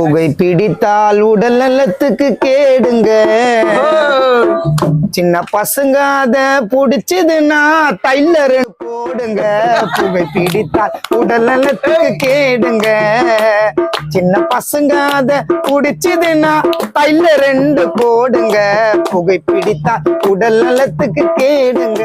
புகை பிடித்தால் உடல் நலத்துக்கு கேடுங்க. சின்ன பசங்க அத புடிச்சதுன்னா டைலர் போடுங்க. புகை பிடித்தால் உடல் நலத்துக்கு கேடுங்க. சின்ன பசங்க அத புடிச்சதுன்னா டைலர் 2 போடுங்க. புகை பிடித்தால் உடல் நலத்துக்கு கேடுங்க.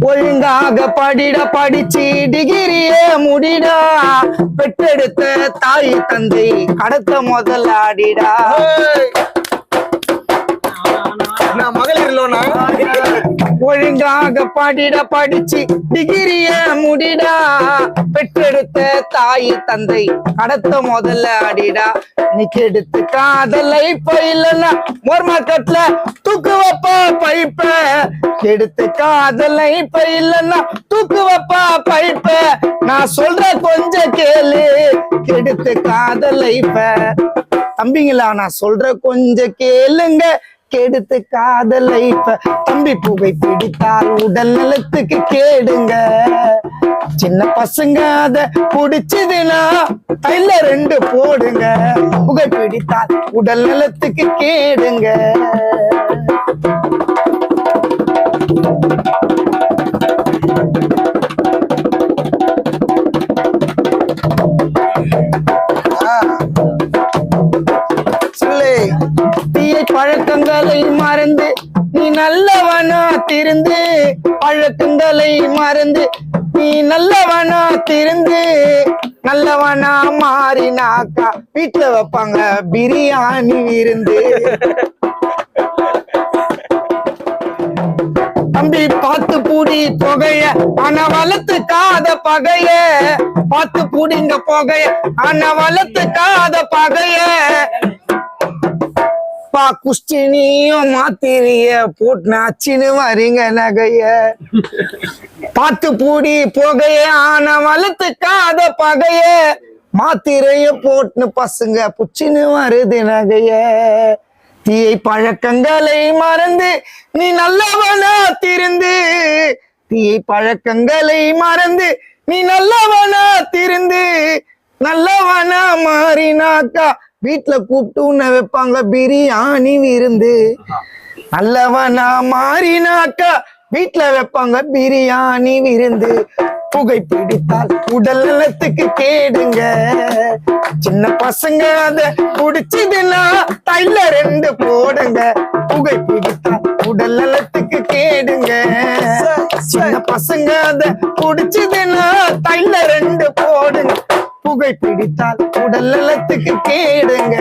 ஒழுங்காக படிச்சு டிகிரியே முடிடா. பெற்றெடுத்த தாய் தந்தை கடத்த முதலாடிடா. ஒழுங்காக படிச்சு டிகிரிய முடிடா. பெற்றெடுத்த தாய் தந்தை கடத்த முதல்ல அடிடா. நீ கெடுத்து காதலை பயிலனா மொர்மக்கட்ல தூக்கு வைப்பா பைப்ப. கெடுத்து காதலை பயிலனா தூக்கு வைப்பா பைப்ப. நான் சொல்ற கொஞ்சம் கேளு கெடுத்து காதலை தம்பிங்களா. நான் சொல்ற கொஞ்சம் கேளுங்க கெடுத்து காதலை தம்பி. புகை பிடித்தால் உடல் நலத்துக்கு கேடுங்க. சின்ன பசங்க அத புடிச்சதுன்னா டைலர் 2 போடுங்க. புகை பிடித்தால் உடல் நலத்துக்கு கேடுங்க. பழக்கங்களை மறந்து நீ நல்லவனா திருந்து. பழக்கங்களை மறந்து நீ நல்லவனா திருந்து. நல்லவனா மாறினாக்கா வீட்டுல வைப்பாங்க பிரியாணி விருந்து. தம்பி பார்த்து பூடி புகைய ஆனா வளர்த்துக்காத பகைய. பார்த்து பூடிங்க புகைய ஆனா வளர்த்துக்காத பகைய. குஷ்டினியும் மாத்திரிய போட்டு அச்சின்னு வரீங்க நகைய. பார்த்து பூடி புகைய ஆனா வளர்த்துக்காத பகைய. மாத்திரைய போட்டு பசங்க புச்சின்னு வருது நகைய. தீயை பழக்கங்களை மறந்து நீ நல்லவனா திருந்து. தீயை பழக்கங்களை மறந்து நீ நல்லவனா திருந்து. நல்லவனா மாறினாக்கா வீட்டுல கூப்பிட்டு உன்னை வைப்பாங்க பிரியாணி விருந்து. நல்லவனா மாறினாக்கா வீட்டுல வைப்பாங்க பிரியாணி விருந்து. புகை பிடித்தால் உடல் நலத்துக்கு கேடுங்க. சின்ன பசங்க அத புடிச்சதுன்னா டைலர் 2 போடுங்க. புகை பிடித்தால் உடல் நலத்துக்கு கேடுங்க. சின்ன பசங்க அத புடிச்சதுன்னா டைலர் 2 போடுங்க. புகை பிடித்தால் உடல் நலத்துக்கு கேடுங்க.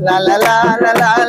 la la la la